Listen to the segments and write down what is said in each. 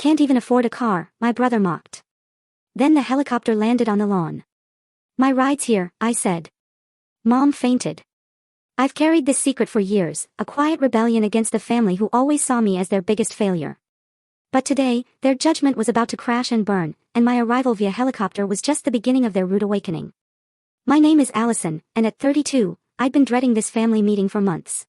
can't even afford a car, my brother mocked. Then the helicopter landed on the lawn. My ride's here, I said. Mom fainted. I've carried this secret for years, a quiet rebellion against the family who always saw me as their biggest failure. But today, their judgment was about to crash and burn, and my arrival via helicopter was just the beginning of their rude awakening. My name is Allison, and at 32, I'd been dreading this family meeting for months.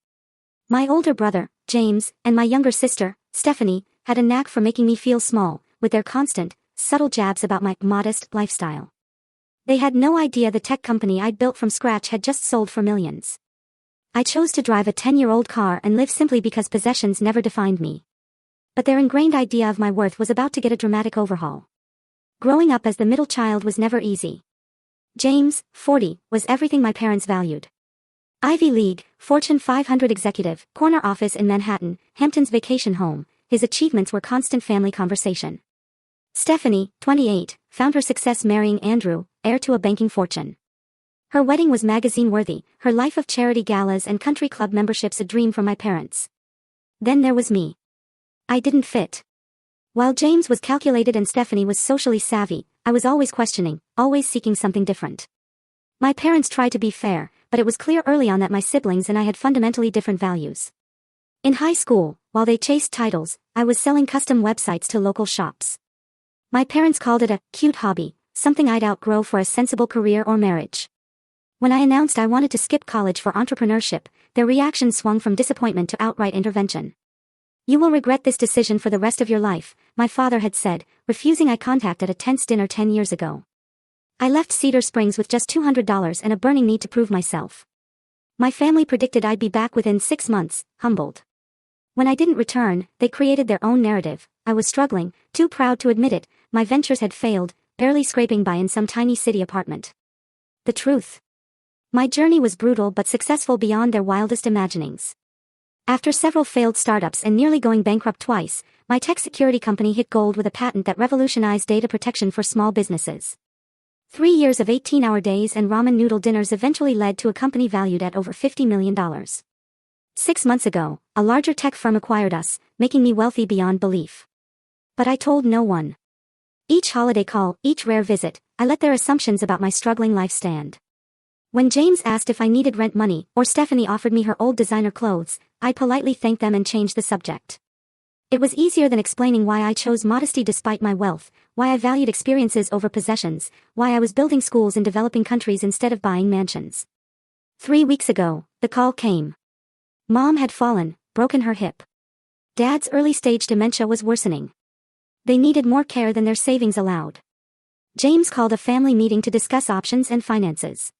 My older brother, James, and my younger sister, Stephanie, had a knack for making me feel small, with their constant, subtle jabs about my modest lifestyle. They had no idea the tech company I'd built from scratch had just sold for millions. I chose to drive a 10-year-old car and live simply because possessions never defined me. But their ingrained idea of my worth was about to get a dramatic overhaul. Growing up as the middle child was never easy. James, 40, was everything my parents valued. Ivy League, Fortune 500 executive, corner office in Manhattan, Hampton's vacation home, his achievements were constant family conversation. Stephanie, 28, found her success marrying Andrew, heir to a banking fortune. Her wedding was magazine-worthy, her life of charity galas and country club memberships a dream from my parents. Then there was me. I didn't fit. While James was calculated and Stephanie was socially savvy, I was always questioning, always seeking something different. My parents tried to be fair, but it was clear early on that my siblings and I had fundamentally different values. In high school, while they chased titles, I was selling custom websites to local shops. My parents called it a cute hobby, something I'd outgrow for a sensible career or marriage. When I announced I wanted to skip college for entrepreneurship, their reaction swung from disappointment to outright intervention. "You will regret this decision for the rest of your life," my father had said, refusing eye contact at a tense dinner 10 years ago. I left Cedar Springs with just $200 and a burning need to prove myself. My family predicted I'd be back within 6 months, humbled. When I didn't return, they created their own narrative. I was struggling, too proud to admit it, my ventures had failed, barely scraping by in some tiny city apartment. The truth. My journey was brutal but successful beyond their wildest imaginings. After several failed startups and nearly going bankrupt twice, my tech security company hit gold with a patent that revolutionized data protection for small businesses. 3 years of 18-hour days and ramen noodle dinners eventually led to a company valued at over $50 million. 6 months ago, a larger tech firm acquired us, making me wealthy beyond belief. But I told no one. Each holiday call, each rare visit, I let their assumptions about my struggling life stand. When James asked if I needed rent money, or Stephanie offered me her old designer clothes, I politely thanked them and changed the subject. It was easier than explaining why I chose modesty despite my wealth, why I valued experiences over possessions, why I was building schools in developing countries instead of buying mansions. 3 weeks ago, the call came. Mom had fallen, broken her hip. Dad's early-stage dementia was worsening. They needed more care than their savings allowed. James called a family meeting to discuss options and finances.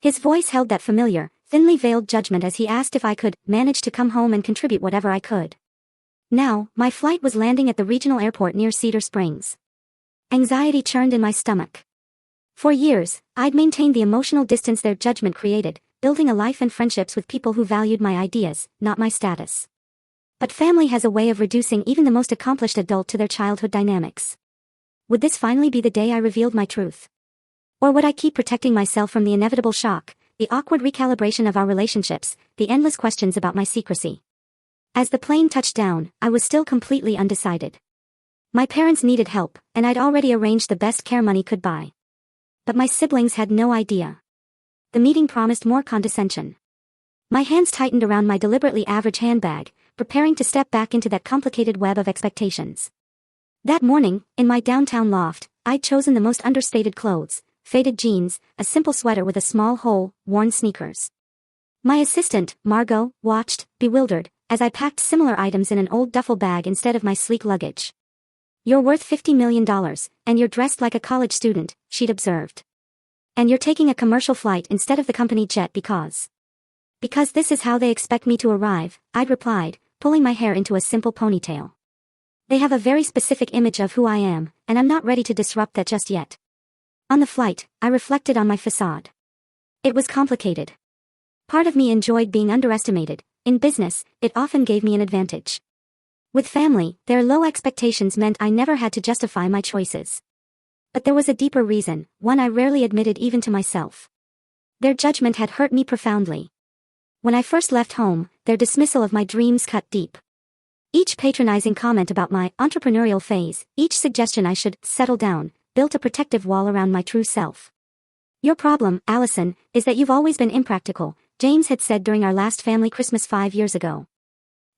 His voice held that familiar, thinly veiled judgment as he asked if I could manage to come home and contribute whatever I could. Now, my flight was landing at the regional airport near Cedar Springs. Anxiety churned in my stomach. For years, I'd maintained the emotional distance their judgment created, building a life and friendships with people who valued my ideas, not my status. But family has a way of reducing even the most accomplished adult to their childhood dynamics. Would this finally be the day I revealed my truth? Or would I keep protecting myself from the inevitable shock, the awkward recalibration of our relationships, the endless questions about my secrecy? As the plane touched down, I was still completely undecided. My parents needed help, and I'd already arranged the best care money could buy. But my siblings had no idea. The meeting promised more condescension. My hands tightened around my deliberately average handbag, preparing to step back into that complicated web of expectations. That morning, in my downtown loft, I'd chosen the most understated clothes, faded jeans, a simple sweater with a small hole, worn sneakers. My assistant, Margot, watched, bewildered, as I packed similar items in an old duffel bag instead of my sleek luggage. "You're worth $50 million, and you're dressed like a college student," she'd observed. "And you're taking a commercial flight instead of the company jet because this is how they expect me to arrive," I'd replied, pulling my hair into a simple ponytail. "They have a very specific image of who I am, and I'm not ready to disrupt that just yet." On the flight, I reflected on my facade. It was complicated. Part of me enjoyed being underestimated. In business, it often gave me an advantage. With family, their low expectations meant I never had to justify my choices. But there was a deeper reason, one I rarely admitted even to myself. Their judgment had hurt me profoundly. When I first left home, their dismissal of my dreams cut deep. Each patronizing comment about my entrepreneurial phase, each suggestion I should settle down, built a protective wall around my true self. Your problem, Allison, is that you've always been impractical, James had said during our last family Christmas 5 years ago.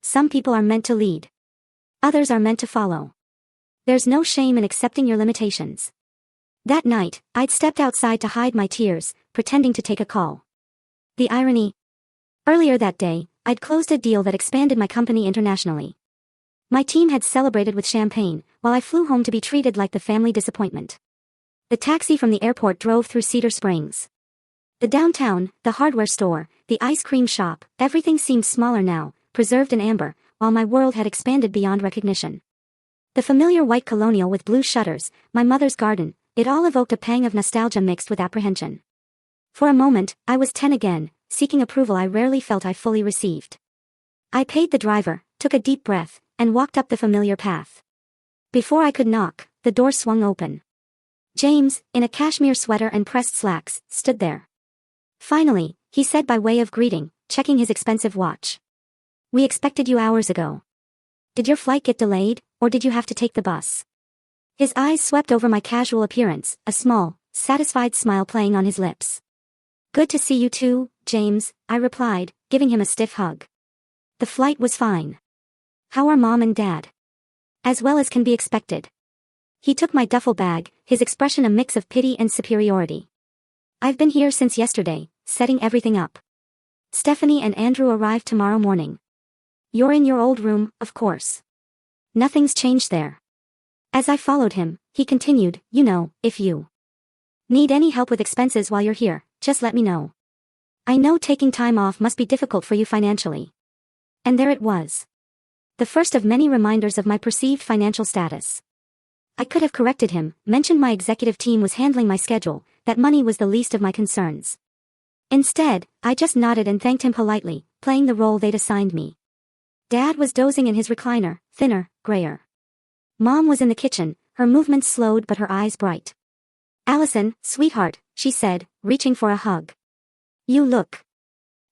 Some people are meant to lead. Others are meant to follow. There's no shame in accepting your limitations. That night, I'd stepped outside to hide my tears, pretending to take a call. The irony. Earlier that day, I'd closed a deal that expanded my company internationally. My team had celebrated with champagne, while I flew home to be treated like the family disappointment. The taxi from the airport drove through Cedar Springs. The downtown, the hardware store, the ice cream shop, everything seemed smaller now, preserved in amber, while my world had expanded beyond recognition. The familiar white colonial with blue shutters, my mother's garden, it all evoked a pang of nostalgia mixed with apprehension. For a moment, I was 10 again, seeking approval I rarely felt I fully received. I paid the driver, took a deep breath, and walked up the familiar path. Before I could knock, the door swung open. James, in a cashmere sweater and pressed slacks, stood there. Finally, he said by way of greeting, checking his expensive watch. We expected you hours ago. Did your flight get delayed, or did you have to take the bus? His eyes swept over my casual appearance, a small, satisfied smile playing on his lips. Good to see you too, James, I replied, giving him a stiff hug. The flight was fine. How are Mom and Dad? As well as can be expected. He took my duffel bag, his expression a mix of pity and superiority. I've been here since yesterday, setting everything up. Stephanie and Andrew arrive tomorrow morning. You're in your old room, of course. Nothing's changed there. As I followed him, he continued, you know, if you need any help with expenses while you're here, just let me know. I know taking time off must be difficult for you financially. And there it was. The first of many reminders of my perceived financial status. I could have corrected him, mentioned my executive team was handling my schedule, that money was the least of my concerns. Instead, I just nodded and thanked him politely, playing the role they'd assigned me. Dad was dozing in his recliner, thinner, grayer. Mom was in the kitchen, her movements slowed but her eyes bright. Allison, sweetheart, she said, reaching for a hug. You look.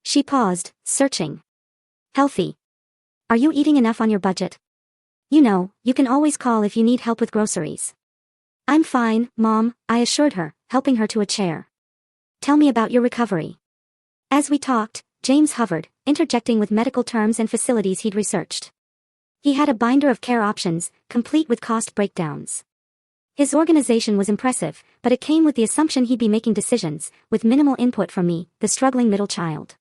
She paused, searching. Healthy. Are you eating enough on your budget? You know, you can always call if you need help with groceries. I'm fine, Mom, I assured her, helping her to a chair. Tell me about your recovery. As we talked, James hovered, interjecting with medical terms and facilities he'd researched. He had a binder of care options, complete with cost breakdowns. His organization was impressive, but it came with the assumption he'd be making decisions, with minimal input from me, the struggling middle child.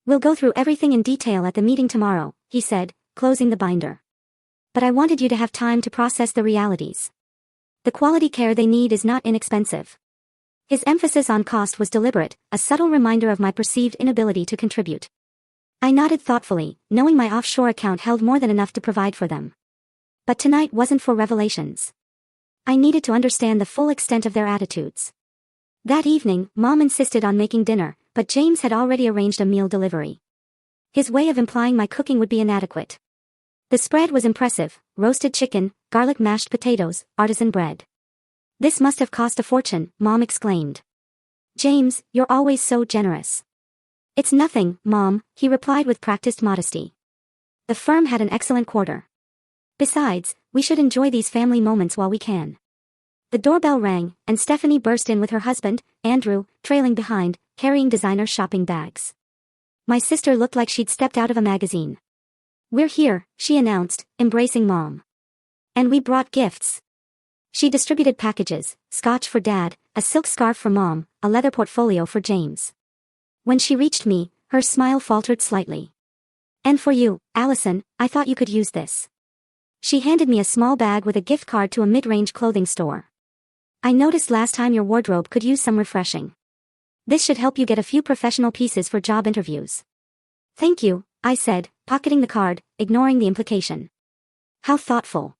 We'll go through everything in detail at the meeting tomorrow, he said, closing the binder. But I wanted you to have time to process the realities. The quality care they need is not inexpensive. His emphasis on cost was deliberate, a subtle reminder of my perceived inability to contribute. I nodded thoughtfully, knowing my offshore account held more than enough to provide for them. But tonight wasn't for revelations. I needed to understand the full extent of their attitudes. That evening, Mom insisted on making dinner, but James had already arranged a meal delivery. His way of implying my cooking would be inadequate. The spread was impressive, roasted chicken, garlic mashed potatoes, artisan bread. This must have cost a fortune, Mom exclaimed. James, you're always so generous. It's nothing, Mom, he replied with practiced modesty. The firm had an excellent quarter. Besides, we should enjoy these family moments while we can. The doorbell rang, and Stephanie burst in with her husband, Andrew, trailing behind, carrying designer shopping bags. My sister looked like she'd stepped out of a magazine. We're here, she announced, embracing Mom. And we brought gifts. She distributed packages, scotch for Dad, a silk scarf for Mom, a leather portfolio for James. When she reached me, her smile faltered slightly. And for you, Allison, I thought you could use this. She handed me a small bag with a gift card to a mid-range clothing store. I noticed last time your wardrobe could use some refreshing. This should help you get a few professional pieces for job interviews. Thank you, I said, pocketing the card, ignoring the implication. How thoughtful.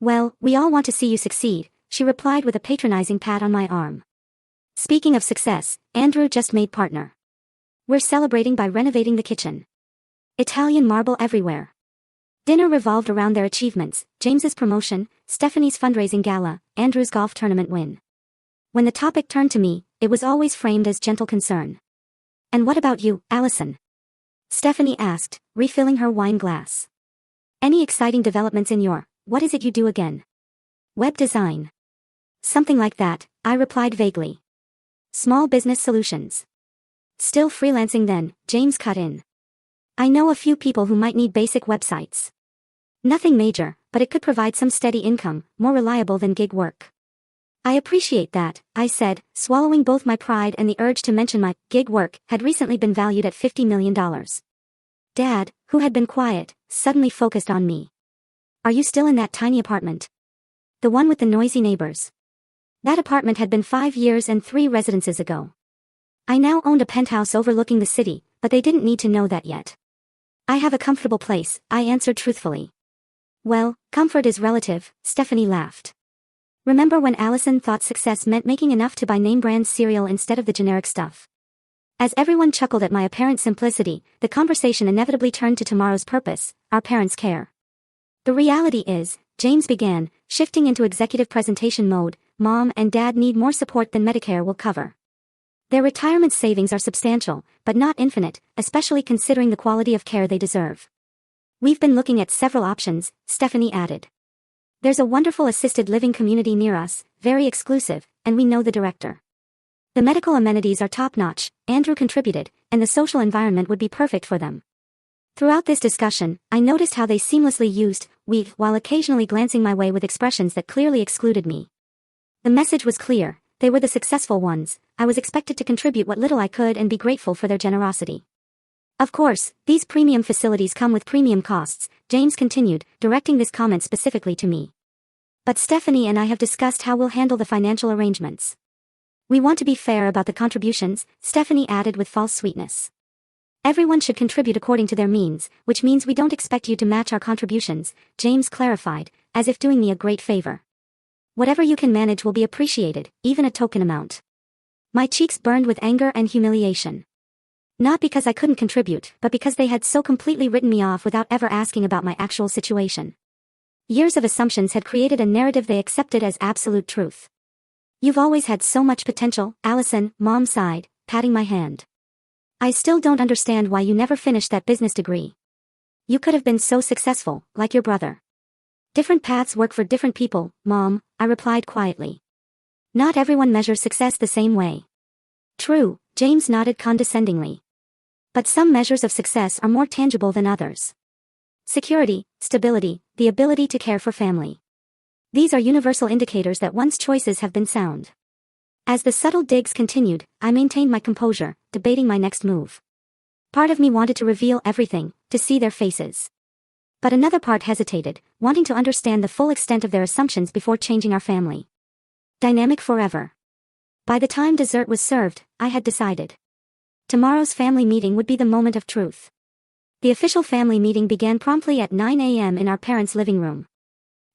Well, we all want to see you succeed, she replied with a patronizing pat on my arm. Speaking of success, Andrew just made partner. We're celebrating by renovating the kitchen. Italian marble everywhere. Dinner revolved around their achievements, James's promotion, Stephanie's fundraising gala, Andrew's golf tournament win. When the topic turned to me, it was always framed as gentle concern. And what about you, Allison? Stephanie asked, refilling her wine glass. Any exciting developments in your, what is it you do again? Web design. Something like that, I replied vaguely. Small business solutions. Still freelancing then, James cut in. I know a few people who might need basic websites. Nothing major, but it could provide some steady income, more reliable than gig work. I appreciate that, I said, swallowing both my pride and the urge to mention my gig work had recently been valued at $50 million. Dad, who had been quiet, suddenly focused on me. Are you still in that tiny apartment? The one with the noisy neighbors. That apartment had been 5 years and 3 residences ago. I now owned a penthouse overlooking the city, but they didn't need to know that yet. I have a comfortable place, I answered truthfully. Well, comfort is relative, Stephanie laughed. Remember when Allison thought success meant making enough to buy name-brand cereal instead of the generic stuff? As everyone chuckled at my apparent simplicity, the conversation inevitably turned to tomorrow's purpose, our parents' care. The reality is, James began, shifting into executive presentation mode, Mom and Dad need more support than Medicare will cover. Their retirement savings are substantial, but not infinite, especially considering the quality of care they deserve. We've been looking at several options, Stephanie added. There's a wonderful assisted living community near us, very exclusive, and we know the director. The medical amenities are top-notch, Andrew contributed, and the social environment would be perfect for them. Throughout this discussion, I noticed how they seamlessly used we while occasionally glancing my way with expressions that clearly excluded me. The message was clear, they were the successful ones, I was expected to contribute what little I could and be grateful for their generosity. Of course, these premium facilities come with premium costs, James continued, directing this comment specifically to me. But Stephanie and I have discussed how we'll handle the financial arrangements. We want to be fair about the contributions, Stephanie added with false sweetness. Everyone should contribute according to their means, which means we don't expect you to match our contributions, James clarified, as if doing me a great favor. Whatever you can manage will be appreciated, even a token amount. My cheeks burned with anger and humiliation. Not because I couldn't contribute, but because they had so completely written me off without ever asking about my actual situation. Years of assumptions had created a narrative they accepted as absolute truth. You've always had so much potential, Allison, Mom sighed, patting my hand. I still don't understand why you never finished that business degree. You could have been so successful, like your brother. Different paths work for different people, Mom, I replied quietly. Not everyone measures success the same way. True, James nodded condescendingly. But some measures of success are more tangible than others. Security, stability, the ability to care for family. These are universal indicators that one's choices have been sound. As the subtle digs continued, I maintained my composure, debating my next move. Part of me wanted to reveal everything, to see their faces. But another part hesitated, wanting to understand the full extent of their assumptions before changing our family dynamic forever. By the time dessert was served, I had decided. Tomorrow's family meeting would be the moment of truth. The official family meeting began promptly at 9 a.m. in our parents' living room.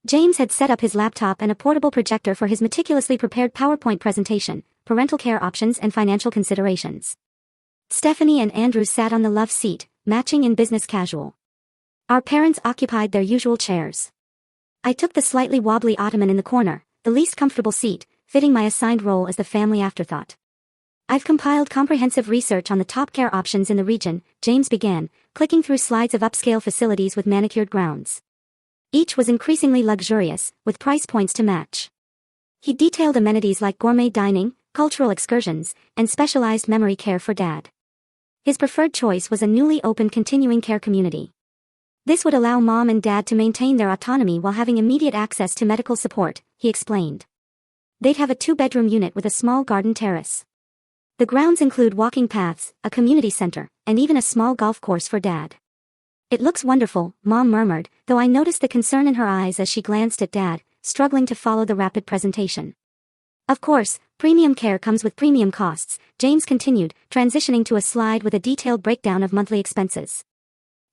James had set up his laptop and a portable projector for his meticulously prepared PowerPoint presentation, parental care options and financial considerations. Stephanie and Andrew sat on the love seat, matching in business casual. Our parents occupied their usual chairs. I took the slightly wobbly ottoman in the corner, the least comfortable seat, fitting my assigned role as the family afterthought. I've compiled comprehensive research on the top care options in the region, James began, clicking through slides of upscale facilities with manicured grounds. Each was increasingly luxurious, with price points to match. He detailed amenities like gourmet dining, cultural excursions, and specialized memory care for Dad. His preferred choice was a newly opened continuing care community. This would allow Mom and Dad to maintain their autonomy while having immediate access to medical support, he explained. They'd have a 2-bedroom unit with a small garden terrace. The grounds include walking paths, a community center, and even a small golf course for Dad. It looks wonderful, Mom murmured, though I noticed the concern in her eyes as she glanced at Dad, struggling to follow the rapid presentation. Of course, premium care comes with premium costs, James continued, transitioning to a slide with a detailed breakdown of monthly expenses.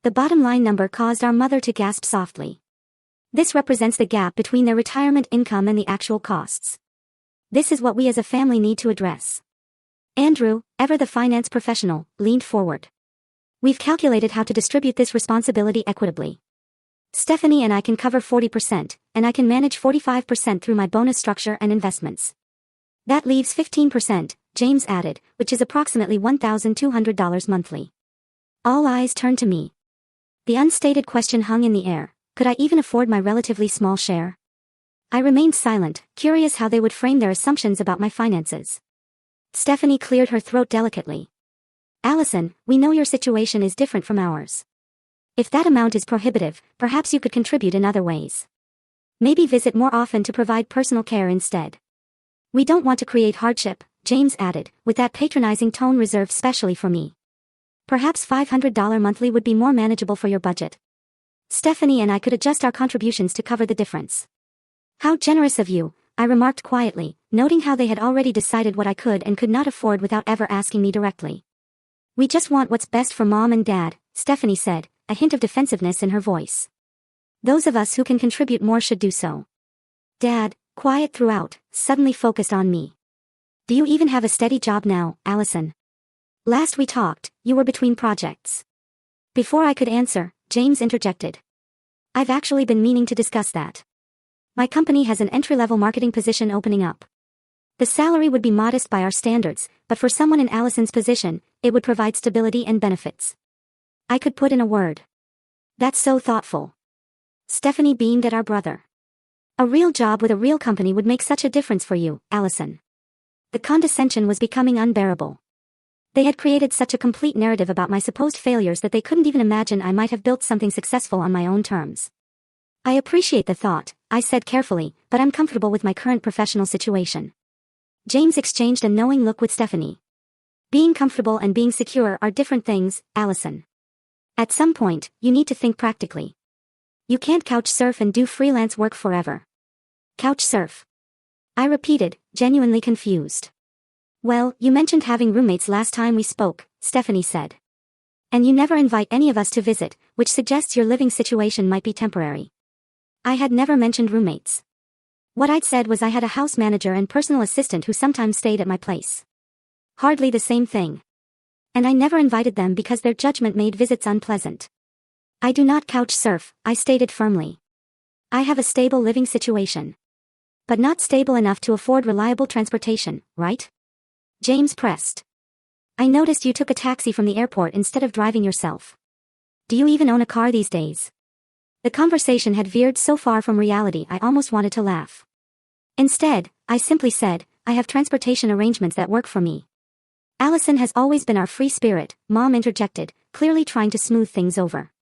The bottom line number caused our mother to gasp softly. This represents the gap between their retirement income and the actual costs. This is what we as a family need to address. Andrew, ever the finance professional, leaned forward. We've calculated how to distribute this responsibility equitably. Stephanie and I can cover 40%, and I can manage 45% through my bonus structure and investments. That leaves 15%, James added, which is approximately $1,200 monthly. All eyes turned to me. The unstated question hung in the air. Could I even afford my relatively small share? I remained silent, curious how they would frame their assumptions about my finances. Stephanie cleared her throat delicately. Allison, we know your situation is different from ours. If that amount is prohibitive, perhaps you could contribute in other ways. Maybe visit more often to provide personal care instead. We don't want to create hardship, James added, with that patronizing tone reserved specially for me. Perhaps $500 monthly would be more manageable for your budget. Stephanie and I could adjust our contributions to cover the difference. How generous of you, I remarked quietly, noting how they had already decided what I could and could not afford without ever asking me directly. We just want what's best for Mom and Dad, Stephanie said, a hint of defensiveness in her voice. Those of us who can contribute more should do so. Dad, quiet throughout, suddenly focused on me. Do you even have a steady job now, Allison? Last we talked, you were between projects. Before I could answer, James interjected. I've actually been meaning to discuss that. My company has an entry-level marketing position opening up. The salary would be modest by our standards, but for someone in Allison's position, it would provide stability and benefits. I could put in a word. That's so thoughtful. Stephanie beamed at our brother. A real job with a real company would make such a difference for you, Allison. The condescension was becoming unbearable. They had created such a complete narrative about my supposed failures that they couldn't even imagine I might have built something successful on my own terms. I appreciate the thought, I said carefully, but I'm comfortable with my current professional situation. James exchanged a knowing look with Stephanie. Being comfortable and being secure are different things, Allison. At some point, you need to think practically. You can't couch surf and do freelance work forever. Couch surf? I repeated, genuinely confused. Well, you mentioned having roommates last time we spoke, Stephanie said. And you never invite any of us to visit, which suggests your living situation might be temporary. I had never mentioned roommates. What I'd said was I had a house manager and personal assistant who sometimes stayed at my place. Hardly the same thing. And I never invited them because their judgment made visits unpleasant. I do not couch surf, I stated firmly. I have a stable living situation. But not stable enough to afford reliable transportation, right? James pressed. I noticed you took a taxi from the airport instead of driving yourself. Do you even own a car these days? The conversation had veered so far from reality I almost wanted to laugh. Instead, I simply said, I have transportation arrangements that work for me. Allison has always been our free spirit, Mom interjected, clearly trying to smooth things over.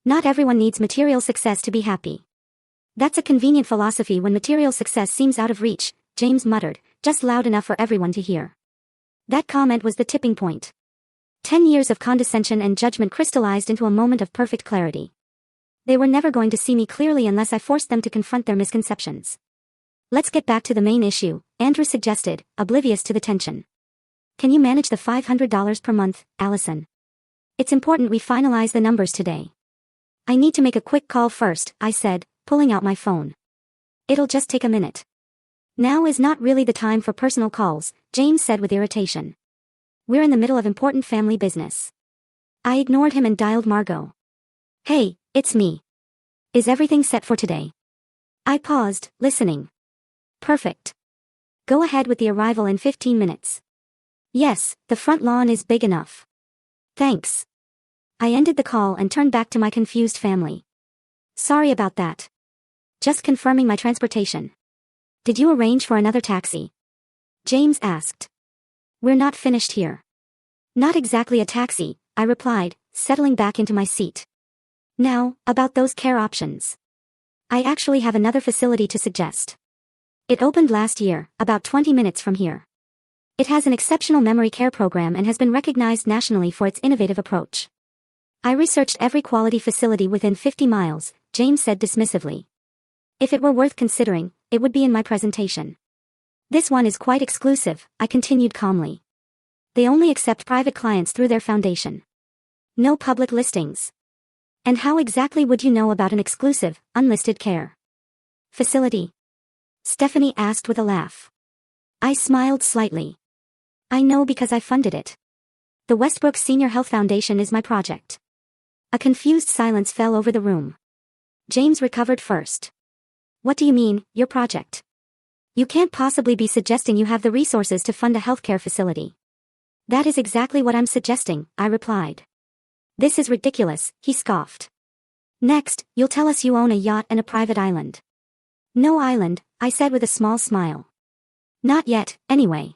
Not everyone needs material success to be happy. That's a convenient philosophy when material success seems out of reach, James muttered, just loud enough for everyone to hear. That comment was the tipping point. 10 years of condescension and judgment crystallized into a moment of perfect clarity. They were never going to see me clearly unless I forced them to confront their misconceptions. Let's get back to the main issue, Andrew suggested, oblivious to the tension. Can you manage the $500 per month, Allison? It's important we finalize the numbers today. I need to make a quick call first, I said, pulling out my phone. It'll just take a minute. Now is not really the time for personal calls, James said with irritation. We're in the middle of important family business. I ignored him and dialed Margot. Hey, it's me. Is everything set for today? I paused, listening. Perfect. Go ahead with the arrival in 15 minutes. Yes, the front lawn is big enough. Thanks. I ended the call and turned back to my confused family. Sorry about that. Just confirming my transportation. Did you arrange for another taxi? James asked. We're not finished here. Not exactly a taxi, I replied, settling back into my seat. Now, about those care options. I actually have another facility to suggest. It opened last year, about 20 minutes from here. It has an exceptional memory care program and has been recognized nationally for its innovative approach. I researched every quality facility within 50 miles, James said dismissively. If it were worth considering, it would be in my presentation. This one is quite exclusive, I continued calmly. They only accept private clients through their foundation. No public listings. And how exactly would you know about an exclusive, unlisted care facility? Stephanie asked with a laugh. I smiled slightly. I know because I funded it. The Westbrook Senior Health Foundation is my project. A confused silence fell over the room. James recovered first. What do you mean, your project? You can't possibly be suggesting you have the resources to fund a healthcare facility. That is exactly what I'm suggesting, I replied. This is ridiculous, he scoffed. Next, you'll tell us you own a yacht and a private island. No island, I said with a small smile. Not yet, anyway.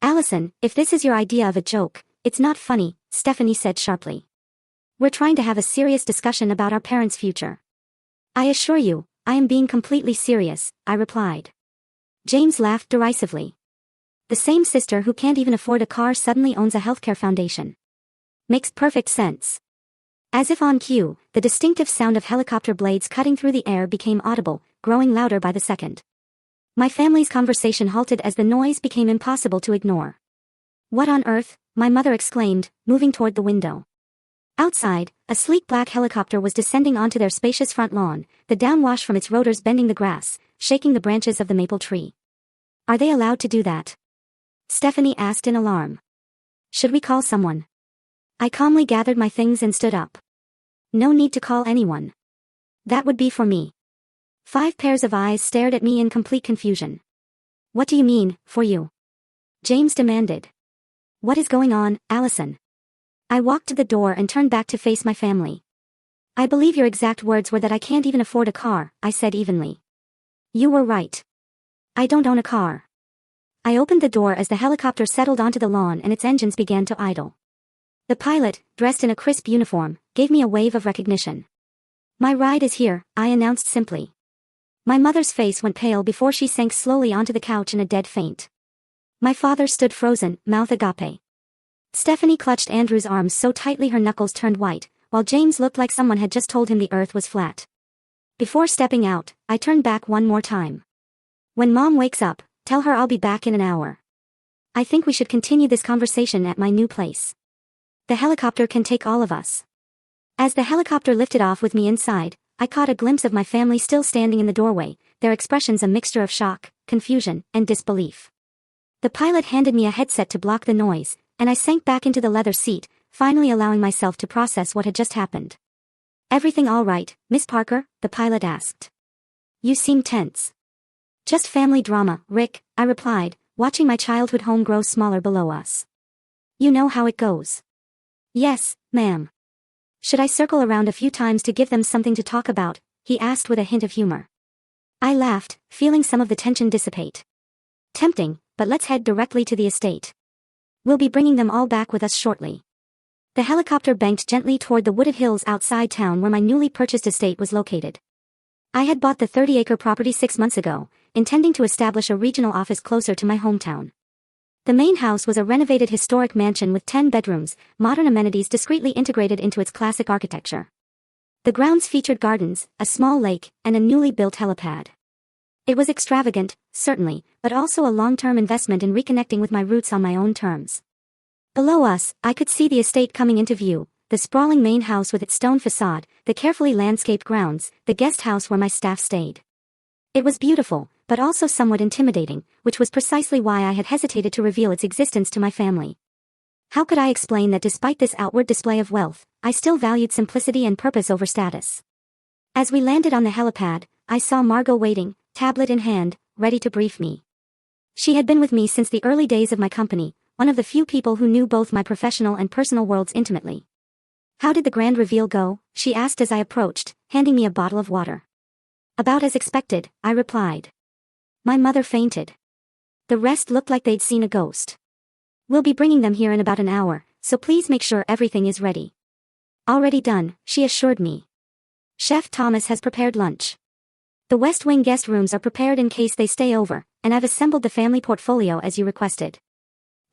Allison, if this is your idea of a joke, it's not funny, Stephanie said sharply. We're trying to have a serious discussion about our parents' future. I assure you, I am being completely serious, I replied. James laughed derisively. The same sister who can't even afford a car suddenly owns a healthcare foundation. Makes perfect sense. As if on cue, the distinctive sound of helicopter blades cutting through the air became audible, growing louder by the second. My family's conversation halted as the noise became impossible to ignore. What on earth? My mother exclaimed, moving toward the window. Outside, a sleek black helicopter was descending onto their spacious front lawn, the downwash from its rotors bending the grass, shaking the branches of the maple tree. Are they allowed to do that? Stephanie asked in alarm. Should we call someone? I calmly gathered my things and stood up. No need to call anyone. That would be for me. 5 pairs of eyes stared at me in complete confusion. What do you mean, for you? James demanded. What is going on, Allison? I walked to the door and turned back to face my family. I believe your exact words were that I can't even afford a car, I said evenly. You were right. I don't own a car. I opened the door as the helicopter settled onto the lawn and its engines began to idle. The pilot, dressed in a crisp uniform, gave me a wave of recognition. My ride is here, I announced simply. My mother's face went pale before she sank slowly onto the couch in a dead faint. My father stood frozen, mouth agape. Stephanie clutched Andrew's arms so tightly her knuckles turned white, while James looked like someone had just told him the earth was flat. Before stepping out, I turned back one more time. When Mom wakes up, tell her I'll be back in an hour. I think we should continue this conversation at my new place. The helicopter can take all of us. As the helicopter lifted off with me inside, I caught a glimpse of my family still standing in the doorway, their expressions a mixture of shock, confusion, and disbelief. The pilot handed me a headset to block the noise, and I sank back into the leather seat, finally allowing myself to process what had just happened. Everything all right, Miss Parker? The pilot asked. You seem tense. Just family drama, Rick, I replied, watching my childhood home grow smaller below us. You know how it goes. Yes, ma'am. Should I circle around a few times to give them something to talk about? He asked with a hint of humor. I laughed, feeling some of the tension dissipate. Tempting, but let's head directly to the estate. We'll be bringing them all back with us shortly. The helicopter banked gently toward the wooded hills outside town where my newly purchased estate was located. I had bought the 30-acre property 6 months ago, intending to establish a regional office closer to my hometown. The main house was a renovated historic mansion with 10 bedrooms, modern amenities discreetly integrated into its classic architecture. The grounds featured gardens, a small lake, and a newly built helipad. It was extravagant, certainly, but also a long-term investment in reconnecting with my roots on my own terms. Below us, I could see the estate coming into view, the sprawling main house with its stone facade, the carefully landscaped grounds, the guest house where my staff stayed. It was beautiful, but also somewhat intimidating, which was precisely why I had hesitated to reveal its existence to my family. How could I explain that despite this outward display of wealth, I still valued simplicity and purpose over status? As we landed on the helipad, I saw Margot waiting, tablet in hand, ready to brief me. She had been with me since the early days of my company, one of the few people who knew both my professional and personal worlds intimately. How did the grand reveal go? She asked as I approached, handing me a bottle of water. About as expected, I replied. My mother fainted. The rest looked like they'd seen a ghost. We'll be bringing them here in about an hour, so please make sure everything is ready. Already done, she assured me. Chef Thomas has prepared lunch. The West Wing guest rooms are prepared in case they stay over, and I've assembled the family portfolio as you requested.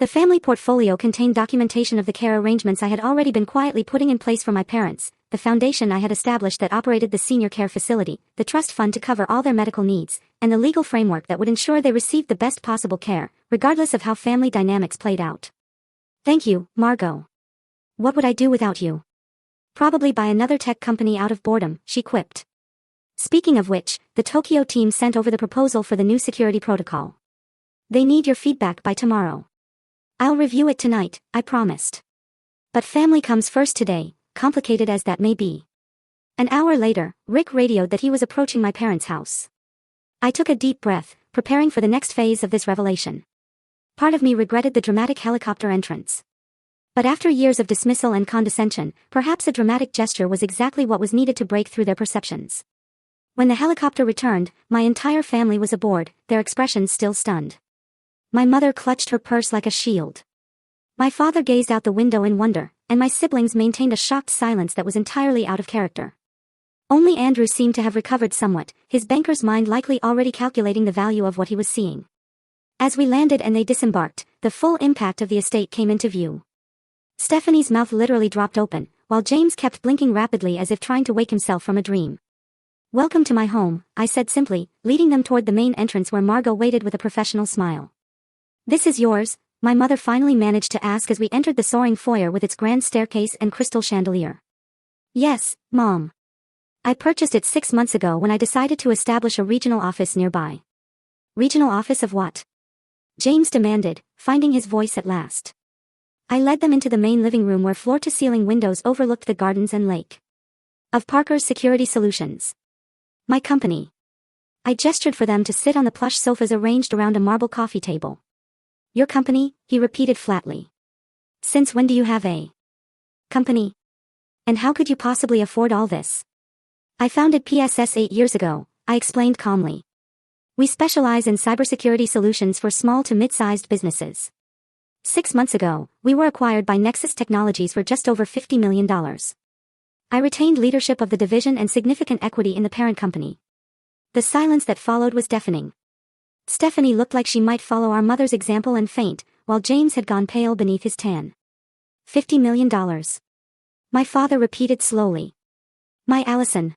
The family portfolio contained documentation of the care arrangements I had already been quietly putting in place for my parents, the foundation I had established that operated the senior care facility, the trust fund to cover all their medical needs, and the legal framework that would ensure they received the best possible care, regardless of how family dynamics played out. Thank you, Margot. What would I do without you? Probably buy another tech company out of boredom, she quipped. Speaking of which, the Tokyo team sent over the proposal for the new security protocol. They need your feedback by tomorrow. I'll review it tonight, I promised. But family comes first today, complicated as that may be. An hour later, Rick radioed that he was approaching my parents' house. I took a deep breath, preparing for the next phase of this revelation. Part of me regretted the dramatic helicopter entrance. But after years of dismissal and condescension, perhaps a dramatic gesture was exactly what was needed to break through their perceptions. When the helicopter returned, my entire family was aboard, their expressions still stunned. My mother clutched her purse like a shield. My father gazed out the window in wonder, and my siblings maintained a shocked silence that was entirely out of character. Only Andrew seemed to have recovered somewhat, his banker's mind likely already calculating the value of what he was seeing. As we landed and they disembarked, the full impact of the estate came into view. Stephanie's mouth literally dropped open, while James kept blinking rapidly as if trying to wake himself from a dream. "Welcome to my home," I said simply, leading them toward the main entrance where Margot waited with a professional smile. "This is yours," my mother finally managed to ask as we entered the soaring foyer with its grand staircase and crystal chandelier. "Yes, Mom. I purchased it 6 months ago when I decided to establish a regional office nearby." "Regional office of what?" James demanded, finding his voice at last. I led them into the main living room where floor-to-ceiling windows overlooked the gardens and lake. "Of Parker's Security Solutions. My company." I gestured for them to sit on the plush sofas arranged around a marble coffee table. "Your company?" he repeated flatly. "Since when do you have a company? And how could you possibly afford all this?" "I founded PSS 8 years ago," I explained calmly. "We specialize in cybersecurity solutions for small to mid-sized businesses. 6 months ago, we were acquired by Nexus Technologies for just over $50 million. I retained leadership of the division and significant equity in the parent company." The silence that followed was deafening. Stephanie looked like she might follow our mother's example and faint, while James had gone pale beneath his tan. $50 million. My father repeated slowly. "My Allison."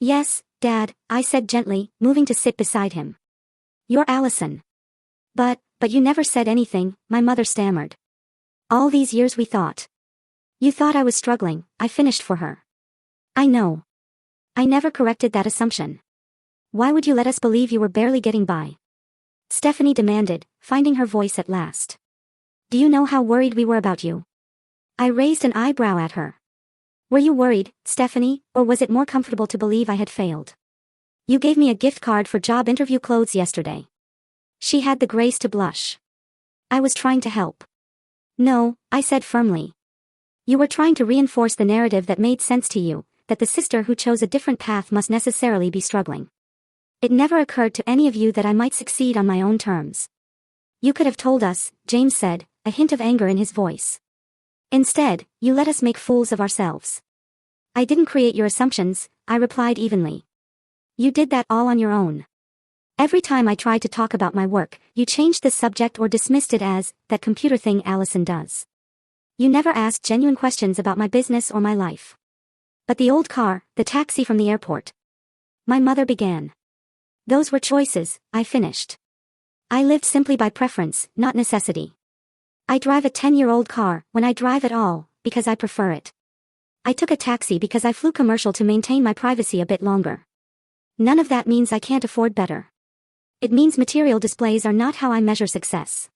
"Yes, Dad," I said gently, moving to sit beside him. "Your Allison." But you never said anything," my mother stammered. "All these years we thought. You thought I was struggling," I finished for her. "I know. I never corrected that assumption. Why would you let us believe you were barely getting by?" Stephanie demanded, finding her voice at last. "Do you know how worried we were about you?" I raised an eyebrow at her. "Were you worried, Stephanie, or was it more comfortable to believe I had failed? You gave me a gift card for job interview clothes yesterday." She had the grace to blush. "I was trying to help." "No," I said firmly. "You were trying to reinforce the narrative that made sense to you, that the sister who chose a different path must necessarily be struggling. It never occurred to any of you that I might succeed on my own terms. You could have told us," James said, a hint of anger in his voice. "Instead, you let us make fools of ourselves." "I didn't create your assumptions," I replied evenly. "You did that all on your own. Every time I tried to talk about my work, you changed the subject or dismissed it as, that computer thing Allison does. You never asked genuine questions about my business or my life." "But the old car, the taxi from the airport," my mother began. "Those were choices," I finished. "I lived simply by preference, not necessity. I drive a 10-year-old car, when I drive at all, because I prefer it. I took a taxi because I flew commercial to maintain my privacy a bit longer. None of that means I can't afford better. It means material displays are not how I measure success."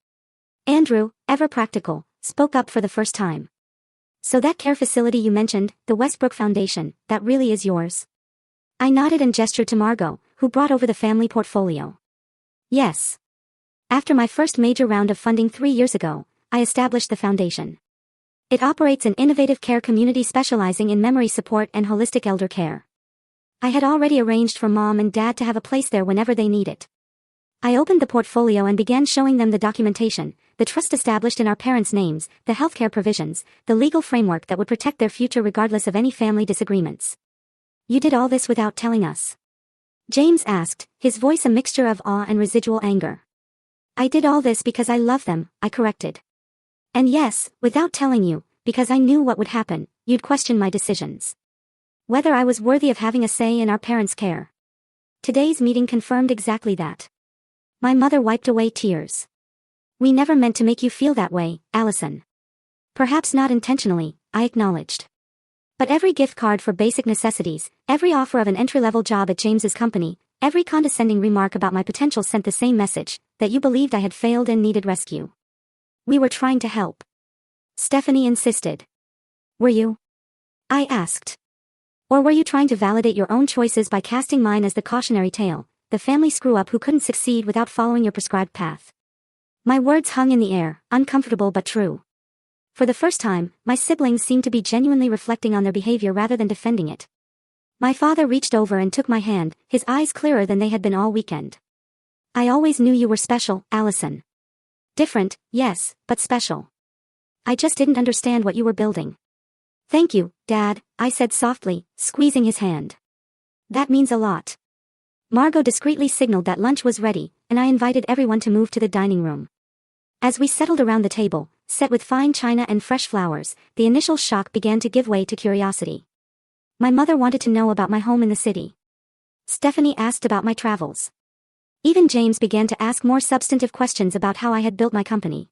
Andrew, ever practical, spoke up for the first time. "So that care facility you mentioned, the Westbrook Foundation, that really is yours?" I nodded and gestured to Margot, who brought over the family portfolio. "Yes. After my first major round of funding 3 years ago, I established the foundation. It operates an innovative care community specializing in memory support and holistic elder care. I had already arranged for Mom and Dad to have a place there whenever they need it." I opened the portfolio and began showing them the documentation, the trust established in our parents' names, the healthcare provisions, the legal framework that would protect their future regardless of any family disagreements. "You did all this without telling us?" James asked, his voice a mixture of awe and residual anger. "I did all this because I love them," I corrected. "And yes, without telling you, because I knew what would happen, you'd question my decisions. Whether I was worthy of having a say in our parents' care." Today's meeting confirmed exactly that. My mother wiped away tears. "We never meant to make you feel that way, Allison." "Perhaps not intentionally," I acknowledged. "But every gift card for basic necessities, every offer of an entry-level job at James's company, every condescending remark about my potential sent the same message, that you believed I had failed and needed rescue. We were trying to help." Stephanie insisted. "Were you?" I asked. "Or were you trying to validate your own choices by casting mine as the cautionary tale, the family screw-up who couldn't succeed without following your prescribed path?" My words hung in the air, uncomfortable but true. For the first time, my siblings seemed to be genuinely reflecting on their behavior rather than defending it. My father reached over and took my hand, his eyes clearer than they had been all weekend. I always knew you were special, Allison. Different, yes, but special. I just didn't understand what you were building. Thank you, Dad, I said softly, squeezing his hand. That means a lot. Margot discreetly signaled that lunch was ready, and I invited everyone to move to the dining room. As we settled around the table, set with fine china and fresh flowers, the initial shock began to give way to curiosity. My mother wanted to know about my home in the city. Stephanie asked about my travels. Even James began to ask more substantive questions about how I had built my company.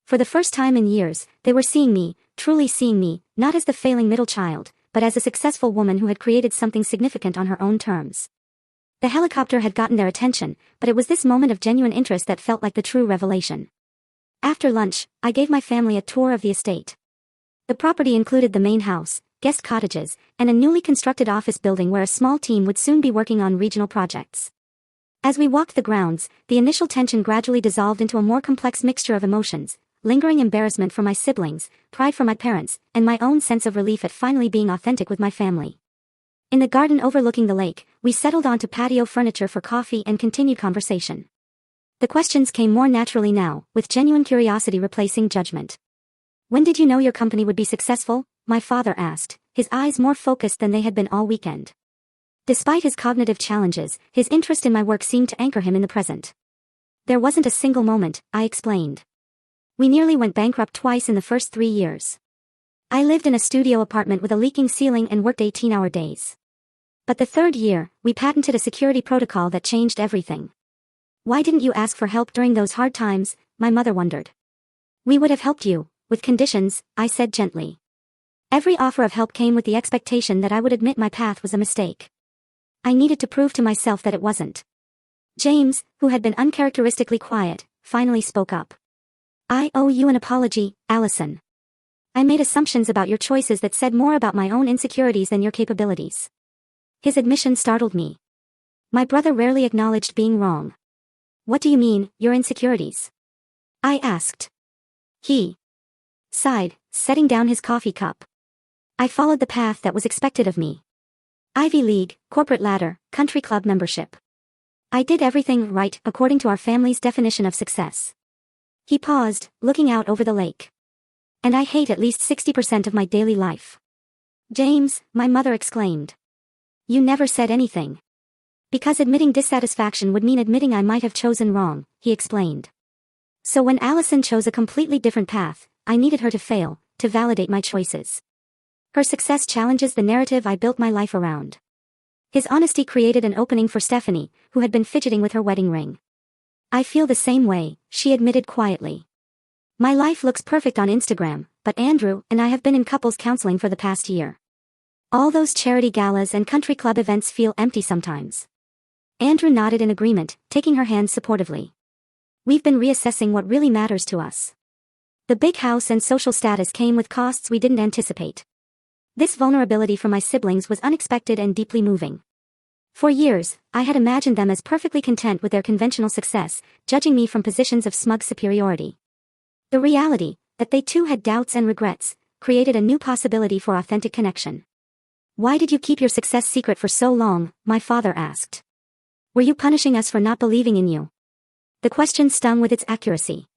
For the first time in years, they were seeing me, truly seeing me, not as the failing middle child, but as a successful woman who had created something significant on her own terms. The helicopter had gotten their attention, but it was this moment of genuine interest that felt like the true revelation. After lunch, I gave my family a tour of the estate. The property included the main house, guest cottages, and a newly constructed office building where a small team would soon be working on regional projects. As we walked the grounds, the initial tension gradually dissolved into a more complex mixture of emotions, lingering embarrassment for my siblings, pride for my parents, and my own sense of relief at finally being authentic with my family. In the garden overlooking the lake, we settled onto patio furniture for coffee and continued conversation. The questions came more naturally now, with genuine curiosity replacing judgment. When did you know your company would be successful? My father asked, his eyes more focused than they had been all weekend. Despite his cognitive challenges, his interest in my work seemed to anchor him in the present. There wasn't a single moment, I explained. We nearly went bankrupt twice in the first 3 years. I lived in a studio apartment with a leaking ceiling and worked 18-hour days. But the 3rd year, we patented a security protocol that changed everything. Why didn't you ask for help during those hard times? My mother wondered. We would have helped you, with conditions, I said gently. Every offer of help came with the expectation that I would admit my path was a mistake. I needed to prove to myself that it wasn't. James, who had been uncharacteristically quiet, finally spoke up. I owe you an apology, Allison. I made assumptions about your choices that said more about my own insecurities than your capabilities. His admission startled me. My brother rarely acknowledged being wrong. What do you mean, your insecurities? I asked. He sighed, setting down his coffee cup. I followed the path that was expected of me. Ivy League, corporate ladder, country club membership. I did everything right according to our family's definition of success. He paused, looking out over the lake. And I hate at least 60% of my daily life. James, my mother exclaimed. You never said anything. Because admitting dissatisfaction would mean admitting I might have chosen wrong, he explained. So when Allison chose a completely different path, I needed her to fail, to validate my choices. Her success challenges the narrative I built my life around. His honesty created an opening for Stephanie, who had been fidgeting with her wedding ring. I feel the same way, she admitted quietly. My life looks perfect on Instagram, but Andrew and I have been in couples counseling for the past year. All those charity galas and country club events feel empty sometimes. Andrew nodded in agreement, taking her hand supportively. We've been reassessing what really matters to us. The big house and social status came with costs we didn't anticipate. This vulnerability from my siblings was unexpected and deeply moving. For years, I had imagined them as perfectly content with their conventional success, judging me from positions of smug superiority. The reality, that they too had doubts and regrets, created a new possibility for authentic connection. Why did you keep your success secret for so long? My father asked. Were you punishing us for not believing in you? The question stung with its accuracy.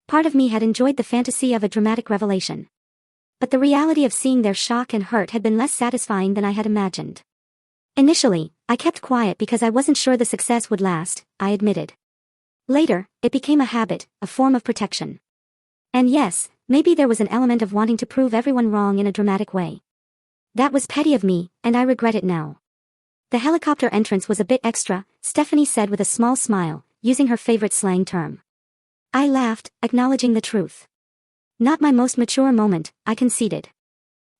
Part of me had enjoyed the fantasy of a dramatic revelation. But the reality of seeing their shock and hurt had been less satisfying than I had imagined. Initially, I kept quiet because I wasn't sure the success would last, I admitted. Later, it became a habit, a form of protection. And yes, maybe there was an element of wanting to prove everyone wrong in a dramatic way. That was petty of me, and I regret it now. The helicopter entrance was a bit extra, Stephanie said with a small smile, using her favorite slang term. I laughed, acknowledging the truth. Not my most mature moment, I conceded.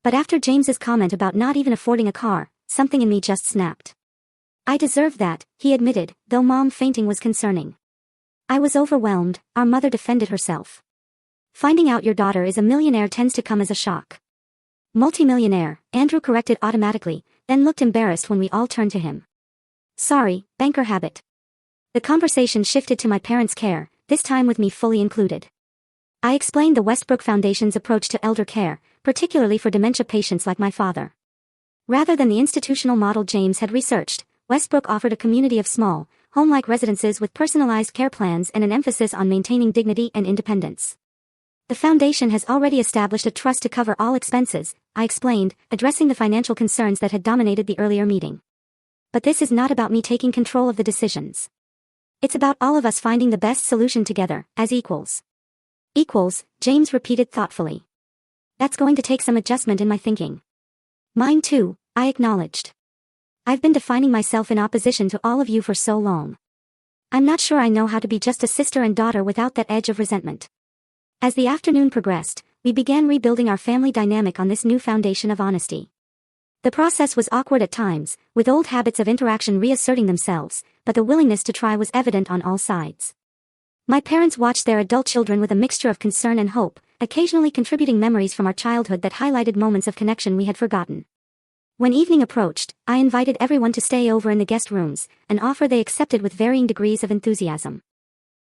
But after James's comment about not even affording a car, something in me just snapped. I deserved that, he admitted, though Mom fainting was concerning. I was overwhelmed, our mother defended herself. Finding out your daughter is a millionaire tends to come as a shock. Multimillionaire, Andrew corrected automatically, then looked embarrassed when we all turned to him. Sorry, banker habit. The conversation shifted to my parents' care, this time with me fully included. I explained the Westbrook Foundation's approach to elder care, particularly for dementia patients like my father. Rather than the institutional model James had researched, Westbrook offered a community of small, home-like residences with personalized care plans and an emphasis on maintaining dignity and independence. The foundation has already established a trust to cover all expenses, I explained, addressing the financial concerns that had dominated the earlier meeting. But this is not about me taking control of the decisions. It's about all of us finding the best solution together, as equals. Equals, James repeated thoughtfully. That's going to take some adjustment in my thinking. Mine too, I acknowledged. I've been defining myself in opposition to all of you for so long. I'm not sure I know how to be just a sister and daughter without that edge of resentment. As the afternoon progressed, we began rebuilding our family dynamic on this new foundation of honesty. The process was awkward at times, with old habits of interaction reasserting themselves, but the willingness to try was evident on all sides. My parents watched their adult children with a mixture of concern and hope, occasionally contributing memories from our childhood that highlighted moments of connection we had forgotten. When evening approached, I invited everyone to stay over in the guest rooms, an offer they accepted with varying degrees of enthusiasm.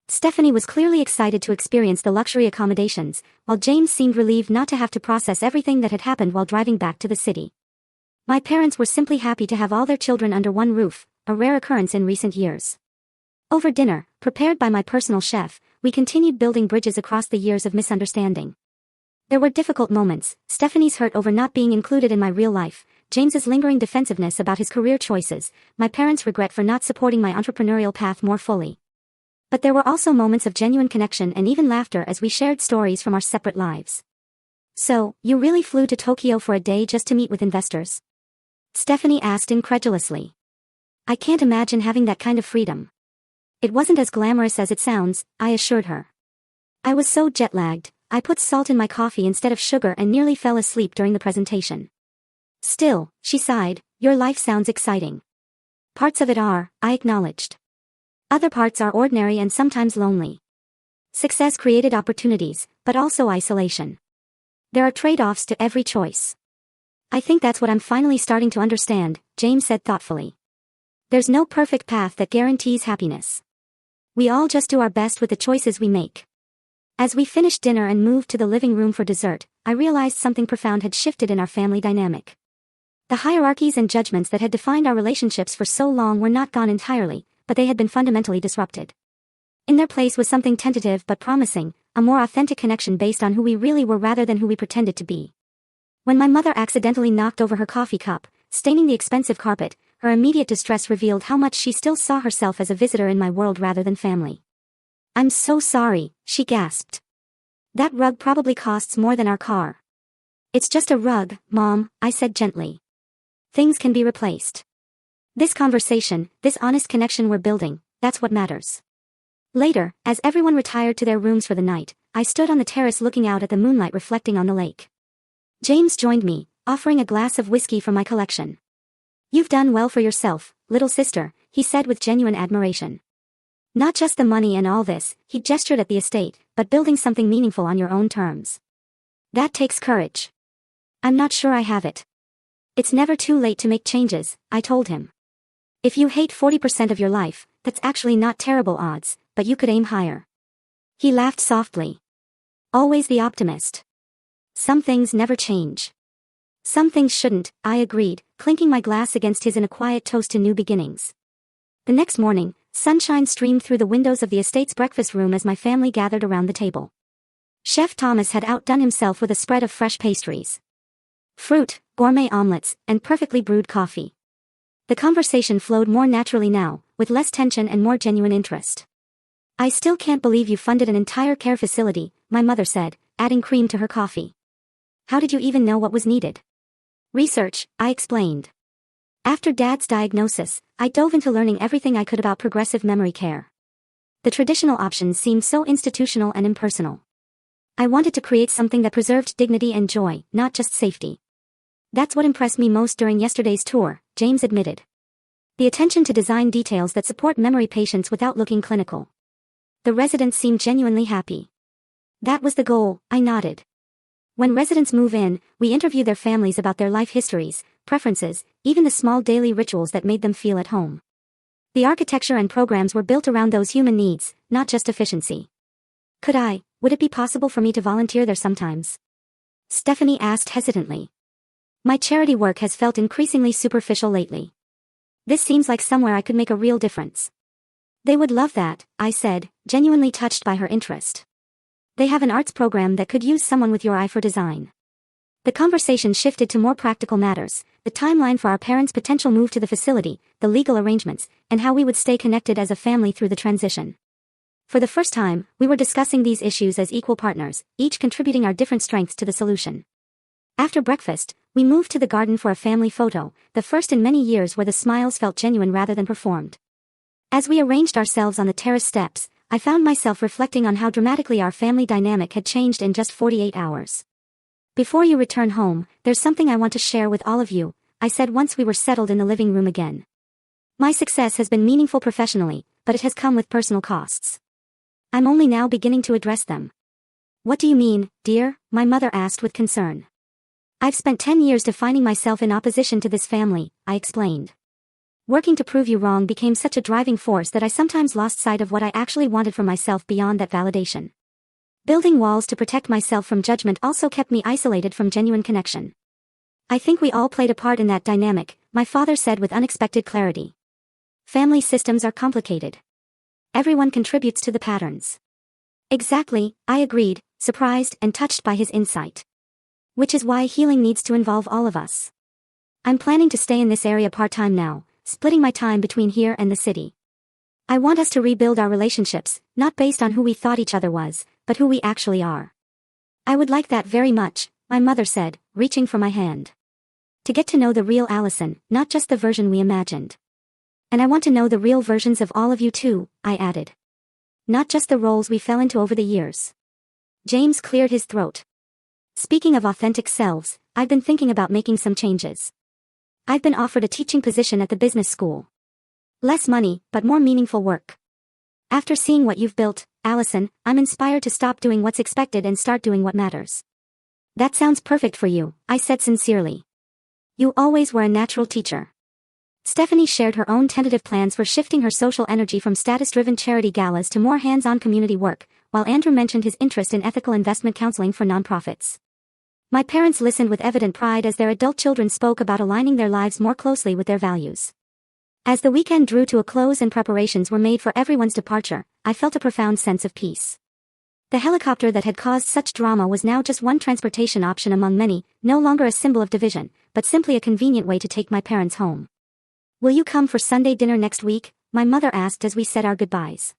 Stephanie was clearly excited to experience the luxury accommodations, while James seemed relieved not to have to process everything that had happened while driving back to the city. My parents were simply happy to have all their children under one roof, a rare occurrence in recent years. Over dinner, prepared by my personal chef, we continued building bridges across the years of misunderstanding. There were difficult moments, Stephanie's hurt over not being included in my real life, James's lingering defensiveness about his career choices, my parents' regret for not supporting my entrepreneurial path more fully. But there were also moments of genuine connection and even laughter as we shared stories from our separate lives. So, you really flew to Tokyo for a day just to meet with investors? Stephanie asked incredulously. I can't imagine having that kind of freedom. It wasn't as glamorous as it sounds, I assured her. I was so jet-lagged, I put salt in my coffee instead of sugar and nearly fell asleep during the presentation. Still, she sighed, your life sounds exciting. Parts of it are, I acknowledged. Other parts are ordinary and sometimes lonely. Success created opportunities, but also isolation. There are trade-offs to every choice. I think that's what I'm finally starting to understand, James said thoughtfully. There's no perfect path that guarantees happiness. We all just do our best with the choices we make. As we finished dinner and moved to the living room for dessert, I realized something profound had shifted in our family dynamic. The hierarchies and judgments that had defined our relationships for so long were not gone entirely, but they had been fundamentally disrupted. In their place was something tentative but promising, a more authentic connection based on who we really were rather than who we pretended to be. When my mother accidentally knocked over her coffee cup, staining the expensive carpet, her immediate distress revealed how much she still saw herself as a visitor in my world rather than family. I'm so sorry, she gasped. That rug probably costs more than our car. It's just a rug, Mom, I said gently. Things can be replaced. This conversation, this honest connection we're building, that's what matters. Later, as everyone retired to their rooms for the night, I stood on the terrace looking out at the moonlight reflecting on the lake. James joined me, offering a glass of whiskey from my collection. You've done well for yourself, little sister, he said with genuine admiration. Not just the money and all this, he gestured at the estate, but building something meaningful on your own terms. That takes courage. I'm not sure I have it. It's never too late to make changes, I told him. If you hate 40% of your life, that's actually not terrible odds, but you could aim higher. He laughed softly. Always the optimist. Some things never change. Some things shouldn't, I agreed, clinking my glass against his in a quiet toast to new beginnings. The next morning, sunshine streamed through the windows of the estate's breakfast room as my family gathered around the table. Chef Thomas had outdone himself with a spread of fresh pastries. Fruit, gourmet omelets, and perfectly brewed coffee. The conversation flowed more naturally now, with less tension and more genuine interest. I still can't believe you funded an entire care facility, my mother said, adding cream to her coffee. How did you even know what was needed? Research, I explained. After Dad's diagnosis, I dove into learning everything I could about progressive memory care. The traditional options seemed so institutional and impersonal. I wanted to create something that preserved dignity and joy, not just safety. That's what impressed me most during yesterday's tour, James admitted. The attention to design details that support memory patients without looking clinical. The residents seemed genuinely happy. That was the goal, I nodded. When residents move in, we interview their families about their life histories, preferences, even the small daily rituals that made them feel at home. The architecture and programs were built around those human needs, not just efficiency. Would it be possible for me to volunteer there sometimes? Stephanie asked hesitantly. My charity work has felt increasingly superficial lately. This seems like somewhere I could make a real difference. They would love that, I said, genuinely touched by her interest. They have an arts program that could use someone with your eye for design. The conversation shifted to more practical matters, the timeline for our parents' potential move to the facility, the legal arrangements, and how we would stay connected as a family through the transition. For the first time, we were discussing these issues as equal partners, each contributing our different strengths to the solution. After breakfast, we moved to the garden for a family photo, the first in many years where the smiles felt genuine rather than performed. As we arranged ourselves on the terrace steps, I found myself reflecting on how dramatically our family dynamic had changed in just 48 hours. Before you return home, there's something I want to share with all of you, I said once we were settled in the living room again. My success has been meaningful professionally, but it has come with personal costs. I'm only now beginning to address them. What do you mean, dear? My mother asked with concern. I've spent 10 years defining myself in opposition to this family, I explained. Working to prove you wrong became such a driving force that I sometimes lost sight of what I actually wanted for myself beyond that validation. Building walls to protect myself from judgment also kept me isolated from genuine connection. I think we all played a part in that dynamic, my father said with unexpected clarity. Family systems are complicated. Everyone contributes to the patterns. Exactly, I agreed, surprised and touched by his insight. Which is why healing needs to involve all of us. I'm planning to stay in this area part-time now, splitting my time between here and the city. I want us to rebuild our relationships, not based on who we thought each other was, but who we actually are. I would like that very much, my mother said, reaching for my hand. To get to know the real Allison, not just the version we imagined. And I want to know the real versions of all of you too, I added. Not just the roles we fell into over the years. James cleared his throat. Speaking of authentic selves, I've been thinking about making some changes. I've been offered a teaching position at the business school. Less money, but more meaningful work. After seeing what you've built, Allison, I'm inspired to stop doing what's expected and start doing what matters. That sounds perfect for you, I said sincerely. You always were a natural teacher. Stephanie shared her own tentative plans for shifting her social energy from status-driven charity galas to more hands-on community work, while Andrew mentioned his interest in ethical investment counseling for nonprofits. My parents listened with evident pride as their adult children spoke about aligning their lives more closely with their values. As the weekend drew to a close and preparations were made for everyone's departure, I felt a profound sense of peace. The helicopter that had caused such drama was now just one transportation option among many, no longer a symbol of division, but simply a convenient way to take my parents home. Will you come for Sunday dinner next week? My mother asked as we said our goodbyes.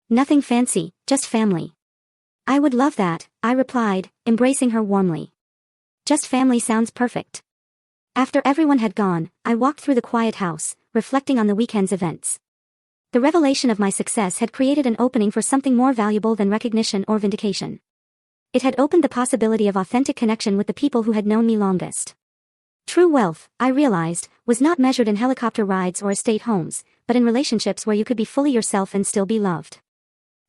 Nothing fancy, just family. I would love that, I replied, embracing her warmly. Just family sounds perfect. After everyone had gone, I walked through the quiet house, reflecting on the weekend's events. The revelation of my success had created an opening for something more valuable than recognition or vindication. It had opened the possibility of authentic connection with the people who had known me longest. True wealth, I realized, was not measured in helicopter rides or estate homes, but in relationships where you could be fully yourself and still be loved.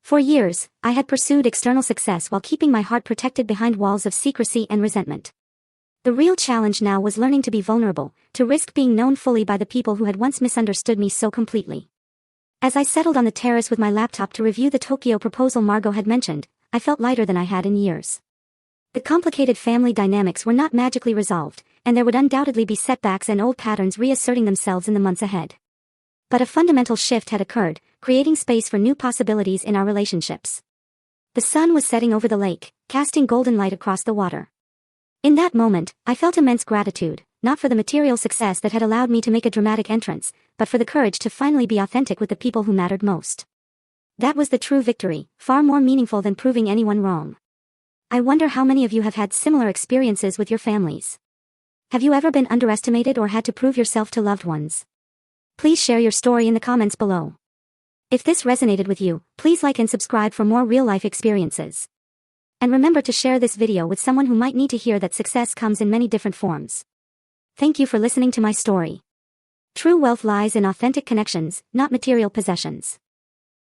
For years, I had pursued external success while keeping my heart protected behind walls of secrecy and resentment. The real challenge now was learning to be vulnerable, to risk being known fully by the people who had once misunderstood me so completely. As I settled on the terrace with my laptop to review the Tokyo proposal Margot had mentioned, I felt lighter than I had in years. The complicated family dynamics were not magically resolved, and there would undoubtedly be setbacks and old patterns reasserting themselves in the months ahead. But a fundamental shift had occurred, creating space for new possibilities in our relationships. The sun was setting over the lake, casting golden light across the water. In that moment, I felt immense gratitude, not for the material success that had allowed me to make a dramatic entrance, but for the courage to finally be authentic with the people who mattered most. That was the true victory, far more meaningful than proving anyone wrong. I wonder how many of you have had similar experiences with your families. Have you ever been underestimated or had to prove yourself to loved ones? Please share your story in the comments below. If this resonated with you, please like and subscribe for more real-life experiences. And remember to share this video with someone who might need to hear that success comes in many different forms. Thank you for listening to my story. True wealth lies in authentic connections, not material possessions.